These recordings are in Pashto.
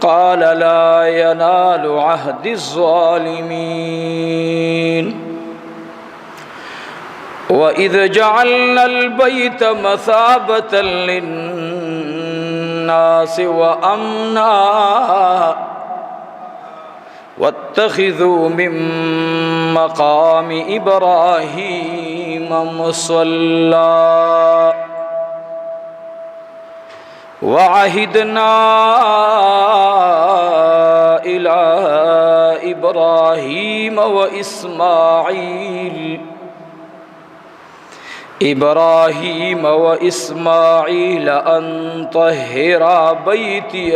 قال لا ينال عهد الظالمين وإذ جعلنا البيت مثابة للناس وأمنا واتخذوا من مقام إبراهيم مصلى وعهدنا إلى إبراهيم وإسماعيل أن طهرا بيتي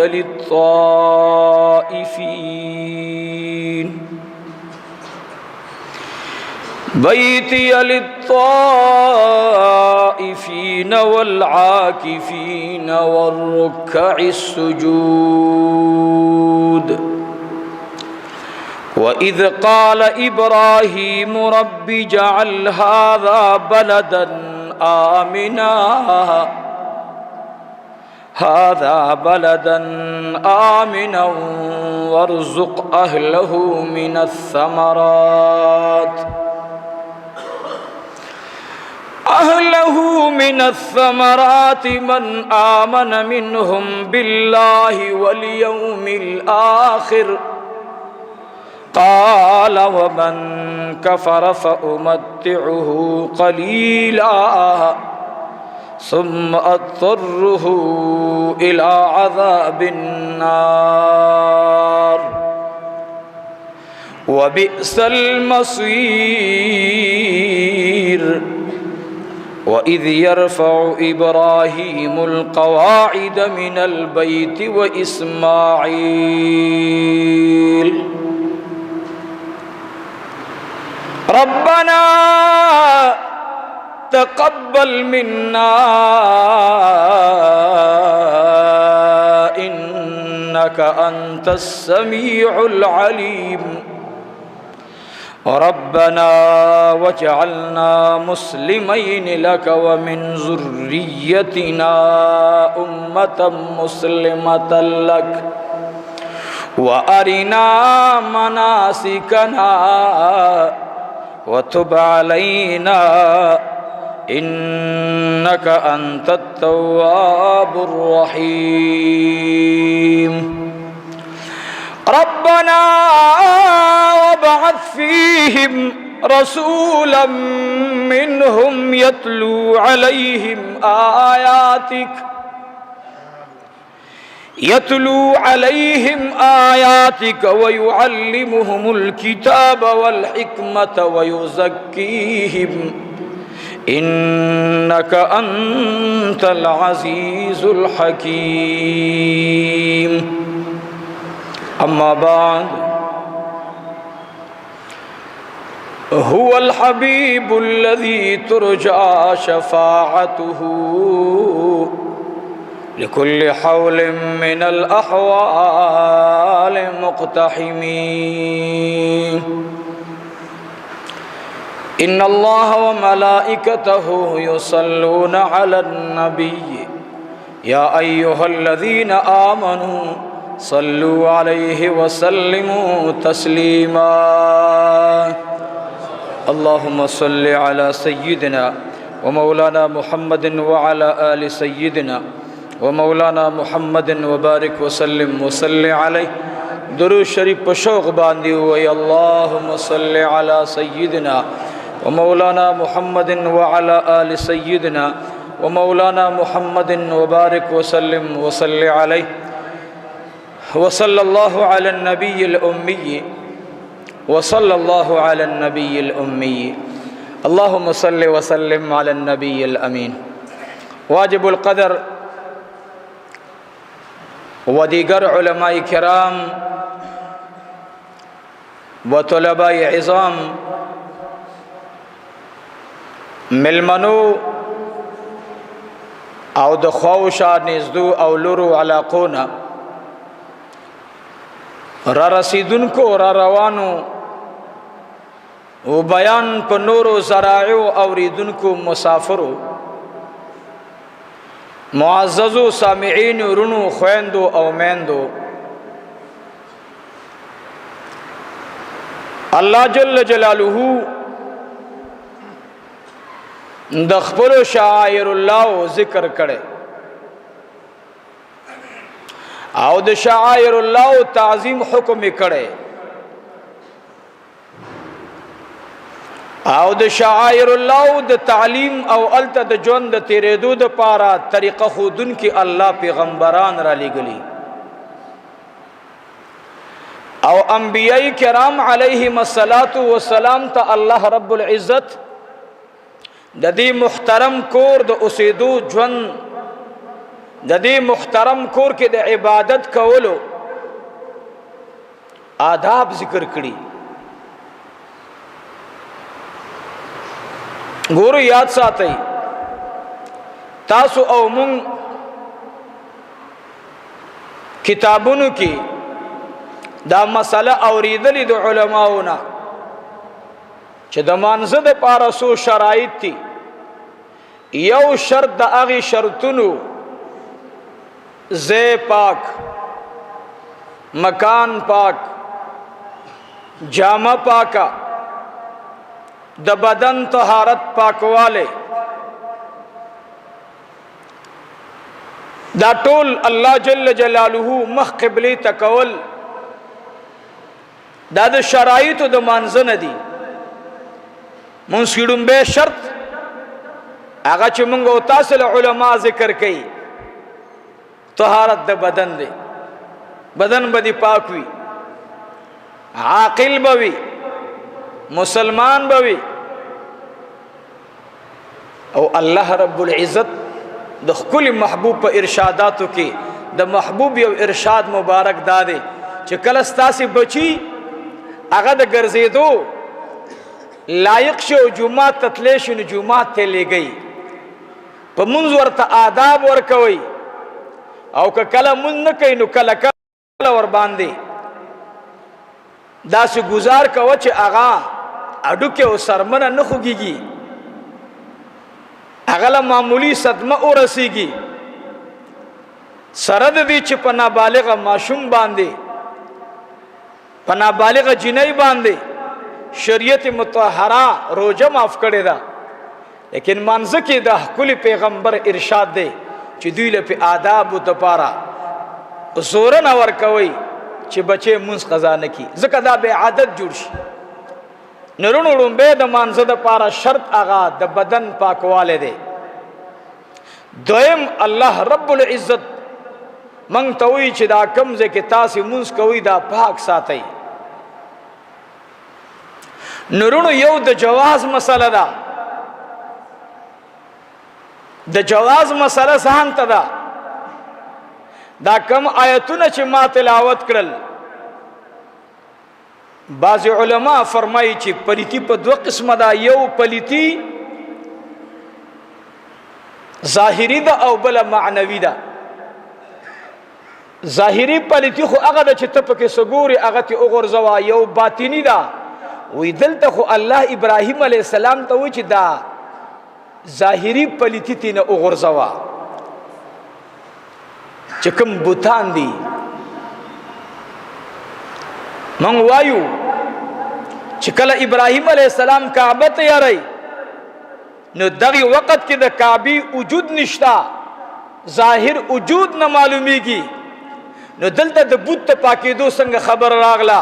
للطائفين والعاكفين والركع السجود وإذ قال إبراهيم رب اجعل هذا بلدا آمنا وارزق أهله من الثمرات من آمن منهم بالله واليوم الآخر قال ومن كفر فأمتعه قليلا ثم أضطره إلى عذاب النار وبئس المصير وإذ يرفع إبراهيم القواعد من البيت وإسماعيل ربنا تقبل منا إنك أنت السميع العليم ربنا واجعلنا مسلمين لك ومن ذريتنا أمة مسلمة لك وأرنا مناسكنا وتب علينا إنك أنت التواب الرحيم ربنا وابعث فيهم رسولا منهم يتلو عليهم آياتك ويعلمهم الكتاب والحكمة ويزكيهم إنك أنت العزيز الحكيم أما بعد هو الحبيب الذي ترجى شفاعته لكل حول من الأحوال مقتحمين إن الله وملائكته يصلون على النبي يا أيها الذين آمنوا صلوا عليه وسلموا تسليما اللهم صل على سيدنا ومولانا محمد وعلى آل سيدنا ومولانا محمد وبارك وسلم وصل عليه درود شریف پر شوق باندھی ہوئے اللهم صل على سيدنا ومولانا محمد وعلى آل سيدنا ومولانا محمد وبارك وسلم وصل عليه وصلى الله على النبي الأمي اللهم صل وسلم على النبي الأمين واجب القدر ودیگر علماء کرام و طلباء عظام ملمنو او د خوشا نزدو او لرو علاقونا را رسیدونکو را روانو و بیان په نورو ذرائعو اوریدونکو مسافرو معززو سامعین رونو خویندو او میندو الله جل جلاله د خپل شعائر الله ذکر کړي او د شعائر الله تعظیم حکم کړي او د شعائر الله د تعلیم او الته د ژوند د تیرېدو د پاره طریقه خودن کې الله پیغمبران را لېږلي او انبیاء کرام علیهم الصلاۃ والسلام ته الله رب العزت د دې محترم کور د اوسېدو ژوند د دې محترم کور کې د عبادت کولو آداب ذکر کړي ګورو یاد ساتئ تاسو او مونږ کتابونو کې دا مسله اوریدلې د علماونا چې د مانزه د پاره سو شرایط دي یو شرط د هغه شرطونو زه پاک مکان پاک جامه پاکا د بدن طهارت پاکواله دا ټول الله جل جلاله مخ قبله تکول دا د شرایط د مانزه نه دي مونږ سیډم به شرط هغه چې مونږ او تاسو علماء ذکر کوي طهارت د بدن دی بدن بدی پاک وي عاقل بوي مسلمان بوي او الله رب العزت د خپل محبوب په ارشاداتو کې د محبوب یو ارشاد مبارک داده چې کله ستاسو بچي هغه د ګرځېدو لایق شو جمعه تتلی شو جمعه ته لګي په منځ ورته آداب ورکوي او که کله مون نه کوي نو کله کله ور باندې دا سه گزار کوي چې اغا اډو کې او سرمنه نه خوږيږي اغله معمولی صدمه ورسیږي سره د دې چې په نابالغ ماشوم باندې په نابالغ جنۍ باندې شریعت مطهره روزه معاف کړی دا لیکن منځ کې د کل پیغمبر ارشاد دی چې دوی له په آداب او تپاره زور نه ور کوي چې بچي مونږ قضا نه کی ځکه دا به عادت جوړ شي نرونو به د منځ د پاره شرط اغا د بدن پاکواله دی دویم الله رب العزت مونږ ته وی چې دا کم ځکه تاسو مونږ کوي دا پاک ساتي نورونو یو د جواز مسله ده د جواز مسله سهان ته ده دا کم آیتونه چې ما تلاوت کړل بعض علما فرمایي چې پلیتی په دوه قسمه ده یو پلیتی ظاهری ده او بل معنوي ده ظاهری پلیتی خو هغه ده چې ته پکې سګوري هغه ته وګرځوا یو باطینی ده وی دلته خو الله ابراهیم علیه السلام ته وی چې دا ظاهری پلیتی تینه وګرځوا چې کوم بوتان دي مونږ وایو چې کله ابراهیم علیه السلام کعبه ته یاري نو دغه وخت کې د کعبه وجود نشتا ظاهر وجود نه معلومیږي نو دلته د بوت ته پاکېدو څنګه خبر راغله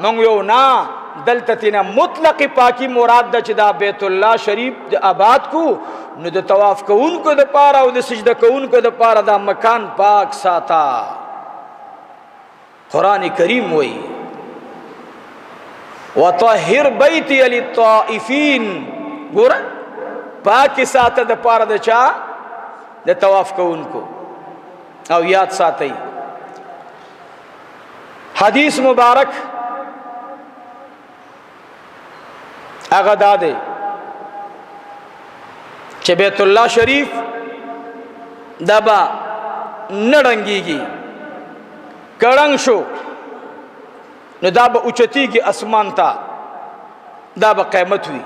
مونږ یو نه دلته تینا مطلق پاکی مراد د چې دا بیت الله شریف د آباد کو نو د طواف کوونکو د پاره او د سجده کوونکو د پاره دا مکان پاک ساته قران کریم وایي وطهر بیتی للطائفین ګور پاک ساته د پاره د چا د طواف کوونکو او یاد ساتي حدیث مبارک هغه داده چې بیت الله شریف دبا نړنګيږي کړنګ شو نو دا به اوچتیږي اسمان ته دا به قیامت وي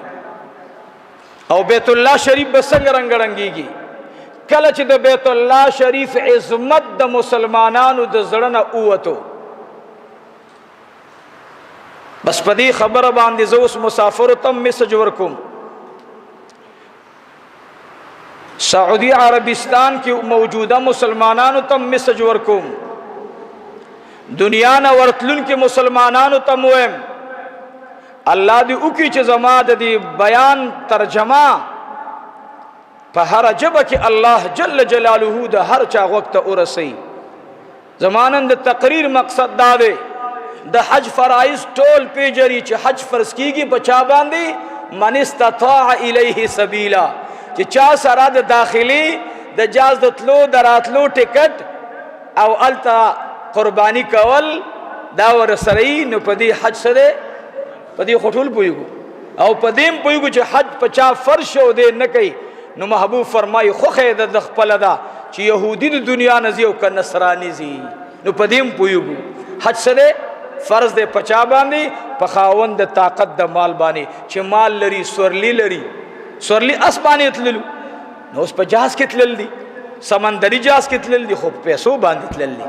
او بیت الله شریف به څنګه رنګړنګيږي کله چې د بیت الله شریف عظمت د مسلمانانو د زړه نه اوته بس پدی خبر باندې زه اوس مسافر تم میسج ورکوم سعودی عربستان کې موجوده مسلمانانو تم میسج ورکوم دنیا نه ورتلون کې مسلمانانو تم ویم الله دې وکړي چې زما د دې بیان ترجمه په هر جبه کې الله جل جلاله د هر چا وخت ورسي زمانن د تقریر مقصد دا دی د حج فرایض ټول پیجری چې حج فرض کیږي په چا باندې من استطاع الیه سبیلا چې چا سره د داخلي د جاز د تلو دراتلو ټیکټ او التا قربانی کول دا ورسره نو په دې حج سره په دې خټول پویګو او په دې پویګو چې حج په چا فرض شو دې نه کوي نو محبوب فرمایي خوخه د خپل دا چې يهودي د دنیا نزي او ک نصراني زي نو په دې پویګو حج سره فرض دے پچا باندې په خاوند د طاقت د مال باندې چې مال لري سورلی اسبانی تللو نو اس په جهاز کې تلل دي سمندري جهاز کې تلل دي خو پیسو باندې تلل دي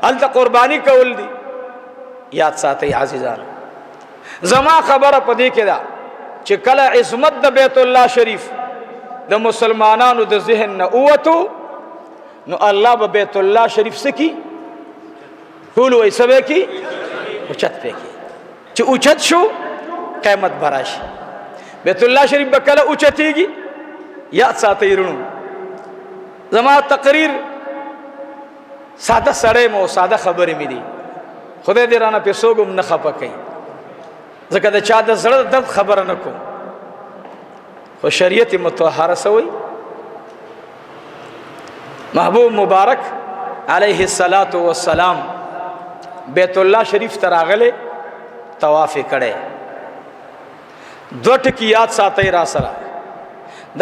الته قرباني کول دي یاد ساتي عزیزان زما خبره پدې کې دا چې کله عظمت د بیت الله شریف د مسلمانانو د ذهن نه اوتو نو الله به بیت الله شریف سکی ټول وې سبه کې اوچت پہ کی چې اوچت شو قیمت براشي بیت الله شریف بکله اوچتیږي یا ساتي رونو زما تقریر ساده سړی مو ساده خبرې مې دي خدای دې رانه پیسوګم نه خپه کوي ځکه دا چا د زړه درد خبره نه کوم خو شریعت مطهره سوی محبوب مبارک علیه الصلاۃ والسلام بیت الله شریف تراغله طواف کړي دوټ کی یاد ساتي را سره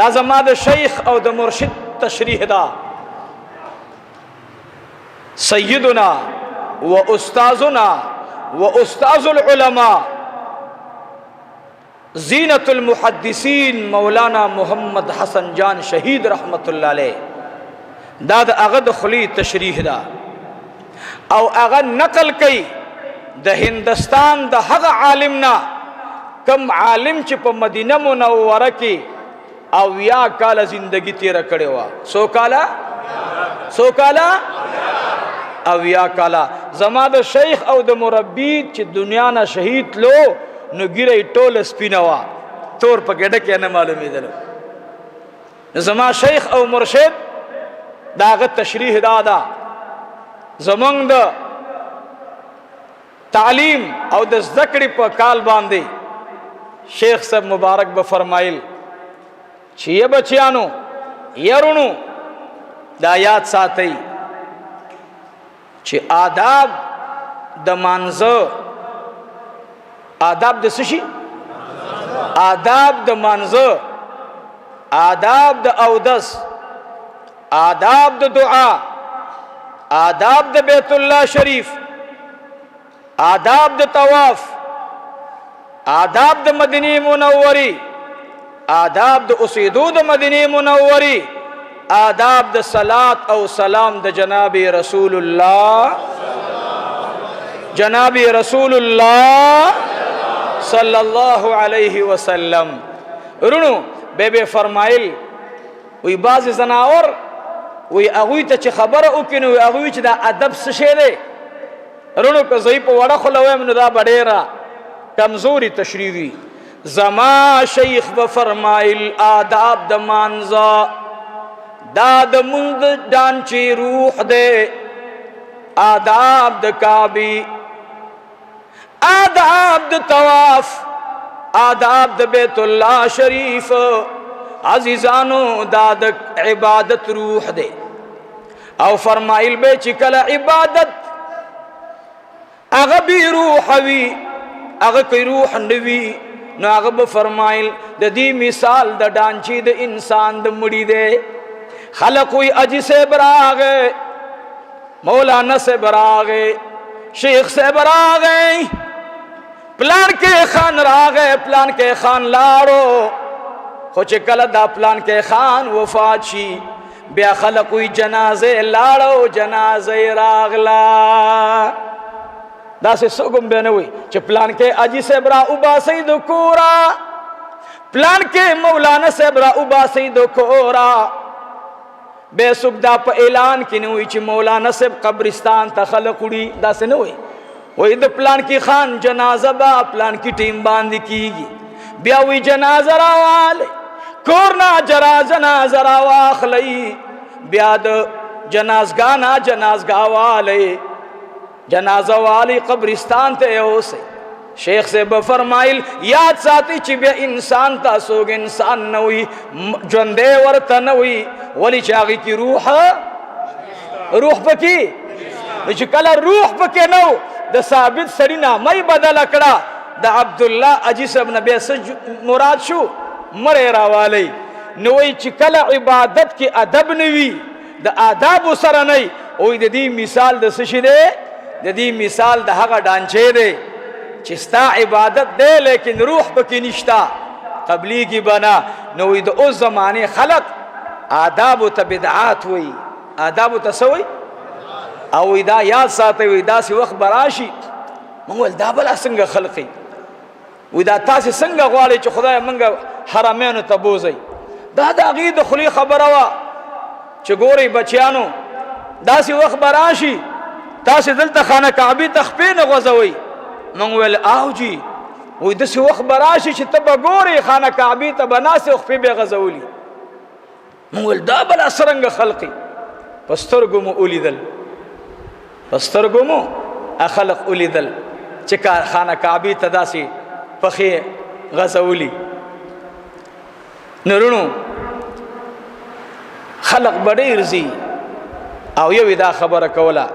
دا زما د شیخ او د مرشد تشریح دا سیدنا و استاذنا و استاذ العلماء زینت المحدثین مولانا محمد حسن جان شہید رحمت اللہ علیہ دا د هغه د خلی تشریح دا او هغه نقل کوي د هندستان د هغه عالمنا کم عالم چې په مدینه منوره کې او یا کال زندگی تیر کړي وا سو کالا او یا کالا زما د شیخ او د مربی چې دنیا نه شهید لو نو ګیره ټوله سپینوا تور په ګډه کې نه معلومیدل زما شیخ او مرشد داغه تشریح دادا زمونږ د تعلیم او د ذکر په کال باندې شیخ صاحب مبارک به فرمایل چې یا بچیانو يرونو دا یاد ساتي چې آداب د مانزه آداب د سشي آداب د مانزه آداب د اودس آداب د دعا آداب د بیت الله شریف آداب د طواف آداب د مدینه منوری آداب د اوسیدو د مدینه منوری آداب د صلات او سلام د جناب رسول الله صلی الله علیه وسلم رونو بے فرمایل وی باز زناور وی اغوی ته چې خبره وکینو وی اغوی چې دا ادب څه شی دی رونو که زئی په وړه خلوم نو دا بډیرا کمزوري تشریحي زما شیخ و فرمایل آداب د مانزا دا د مند ډانچی روح دے آداب د کعبی آداب د طواف آداب د بیت الله شریف عزیزانو دا د عبادت روح دے او فرمایل به چې کله عبادت هغه به روح وی هغه کوي روح نوی نو هغه به فرمایل د دې مثال د ډانچی د انسان د مړی دے خلق وی اج سے براغ مولانا سے براغ شیخ سے براغ پلان کے خان راغ پلان کے خان لارو خو چې کله دا پلان کې خان وفات شي بیا خلق وی جنازه لاړو جنازه راغلا دا سے سوگم بے نوی چھ پلان کے اجی سے برا اوبا سید کورا پلان کے مولانا سے برا اوبا سید کورا بے سک دا پا اعلان کی نوی چھ مولانا سے قبرستان تا خلق اڑی دا سے نوی وہی دا پلان کی خان جنازہ با پلان کی ٹیم باندھی کی گی بیاوی جنازہ راوالے کورنا جنازہ راواخلی بیاد جنازگانا جنازگاہ والے جنازہ والی قبرستان تے ہو سے شیخ سے بفرمائل یاد ساتھی چی بے انسان تا سوگ انسان نوی جندے ورطا نوی ولی چاگی کی روح پکی چی کلا روح پکی نو دا ثابت سرینا مئی بدل اکڑا دا عبداللہ اجی صاحب نبی سج مراد شو مرے راوالی نوی چی کلا عبادت کی ادب نوی دا آداب سر نئی اوی دا دی مثال دا سشی دے دا دی مثال دا حقا ڈانچے دے چستا عبادت دے لیکن روح بکی نشتا تبلیغی بنا نوی دا اس زمانے خلق آداب تا بدعات ہوئی آداب تا سوئی اوی دا یاد ساتے ہوئی دا سی وقت براشی منگوال دا بلا سنگا خلقی وی دا تاسی سنگا غوالی چو خدای منگا حرمینو تبوزی دا دا غید خلی خبروا چو گوری بچیانو دا سی وقت براشی تاسی دلتا خانہ کعبی تخپین غزوی منگوال آو جی وی دا سی وقت براشی چو تبا گوری خانہ کعبی تبا ناسی اخفی بے غزولی منگوال دا بلا سرنگ خلقی پسترگمو اولی دل پسترگمو اخلق اولی دل چکا خانہ کعبی تدا سی پخی غزولی نرونو خلق بڑی رزی او یوی دا خبر کولا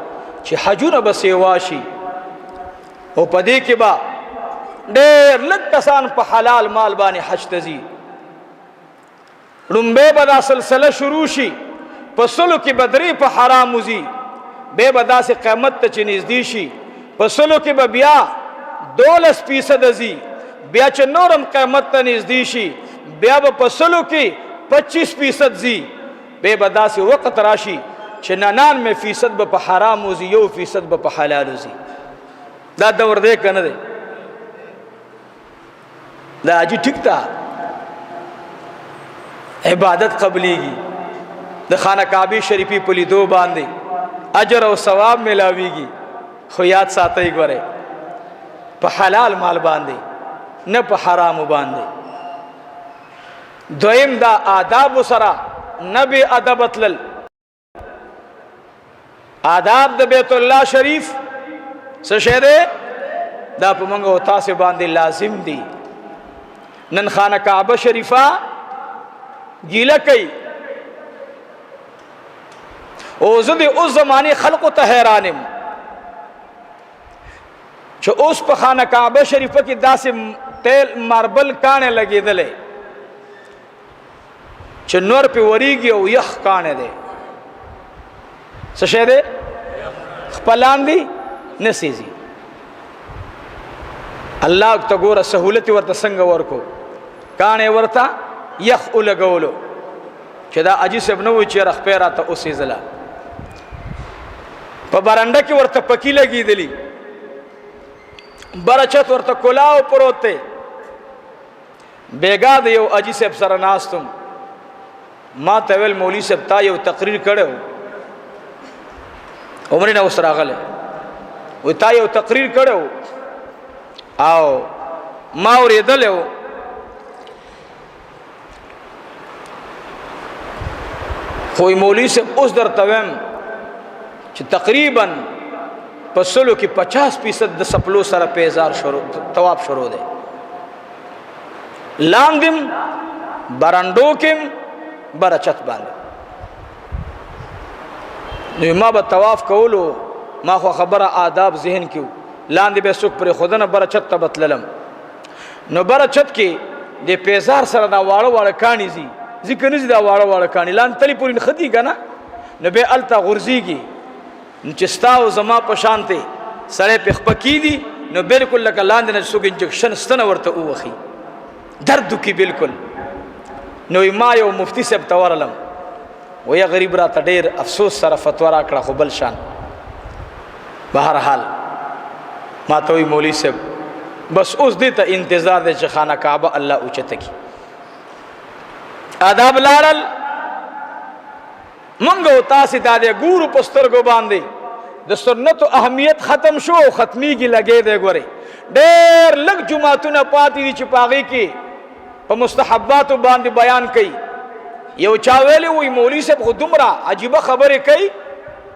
چی حجون بسیواشی او پدی کی با دیر لگ کسان پا حلال مال بانی حج تزی رنبے بدا سلسلہ شروع شی پا سلو کی بدری پا حرام زی بے بدا سے قیمت تا چنیز دیشی پا سلو کی بیا 12% ازی بیا چه نورم قیمت تا نزدیشی بیا با پسلو کی 25% زی بے بدا سی وقت راشی چه 99% با پا حرام زی 1% با پا حلال زی دا دور دے کنا دے دا جی ٹھیک تا عبادت قبلی گی دا خانہ کعبی شریفی پلی دو باندے اجر و ثواب ملاوی گی خویات ساتا ہی گورے پا حلال مال باندے نہ پا حرام باندے دویم دا آداب سرا نہ بے ادبت لل آداب دا بیت اللہ شریف سشیدے دا پا منگو تاسے باندے لازم دی نن خانہ کعبہ شریفہ گیلہ کئی او زدی اس زمانے خلق و تحیرانم چھو اس پا خانہ کعبہ شریفہ کی دا سے تیل ماربل کانے لگی دلے چھو نور پہ وریگی او یخ کانے دے سشے دے خپلان دی نسیزی اللہ تا گورا سہولتی ورطا سنگ ورکو کانے ورطا یخ اولگولو چھو دا عجی سے بنوی چی رخ پیرا تا اسی زلا پا برنڈا کی ورطا پکی لگی دلی برچت ورطا کلاو پروتے بیگا دیو اجی سے سر ناستم ما تیویل مولی سے تا یو تقریر کرے ہو عمری نا اس راغلے وہ تا یو تقریر کرے ہو آو ما اور یہ دلے ہو خوی مولی سے اس در تویم چھ تقریباً پسلو کی 50% دا سپلو سر پیزار تواب شروع دے لاندم برانڈو کم برچت باندے نوی ما با تواف کولو ما خو خبر آداب ذہن کیو لاندی بے سک پر خودن برچت تبت للم نو برچت کی دے پیزار سر دا وارا وارا کانی زی ذکر نزی دا وارا وارا کانی لاند تلی پوری نخدی گا نا نو بے التا غرزی گی نچستاو زما پشانتے سڑے پخ پکی دی نو بلکل لکا لاندی نجسوگ انجکشن ستن ورطا اوخی دردو کی بلکل نوی ما یو مفتی سے بتوارلم ویا غریب را تا دیر افسوس سر فتوارا کڑا خو بلشان بہرحال ما ته وی مولوی صاحب بس اوس دې ته انتظار دی چې خانه کعبه الله اوچته کی. آداب لاړل مونږ او تاسې دا دی ګورو په سترګو باندې د سنتو اهمیت ختم شو او ختمیږي لګې دی. ګورې ډېر لږ جماعتونه پاتې دي چې په هغې کې په مستحباتو باندې بیان کوي. یو چا ویلی وی مولوي صاحب خو دومره عجیبه خبرې کوي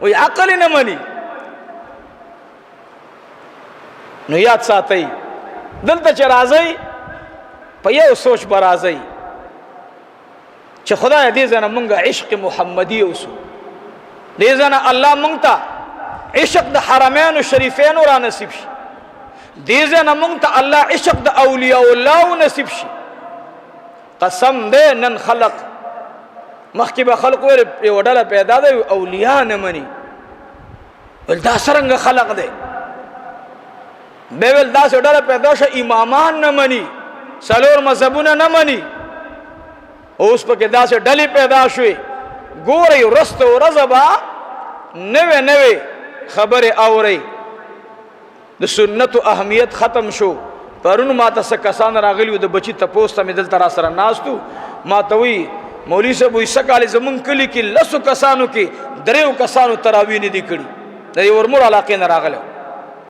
وی عقل یې نه مني. نو یاد ساتئ دلته چې راځئ په یو سوچ به راځئ چې خدای دې ځنه مونږ عشق محمدي اوسو، دې ځنه الله مونږ ته عشق د حرمین شریفینو را نصیب شي، دې ځنه مونږ ته الله عشق د اولیاء الله نصیب شي. قسم دې نن خلق مخکې به خلق ویل یو ډله پیدا ده اولیاء نه مني، ول دا څرنګه خلق دی؟ بیا ویل داسې ډله پیدا شوه امامان نه مني، څلور مذهبونه نه مني. اوس پکې داسې ډلې پیدا شوې. ګورئ ورسته ورځه به نوې نوې خبرې اورئ. د سنتو اهمیت ختم شو. پرون ما ته څه کسان راغلي وو د بچي تپوس ته مې دلته را سره ناست وو. ما ته وایي مولوي صاحب وایي څه کالې زمونږ کلي کې 10 کسانو کې 3 کسانو تراویح نه دي کړي، د یې ورمور علاقې نه راغلی.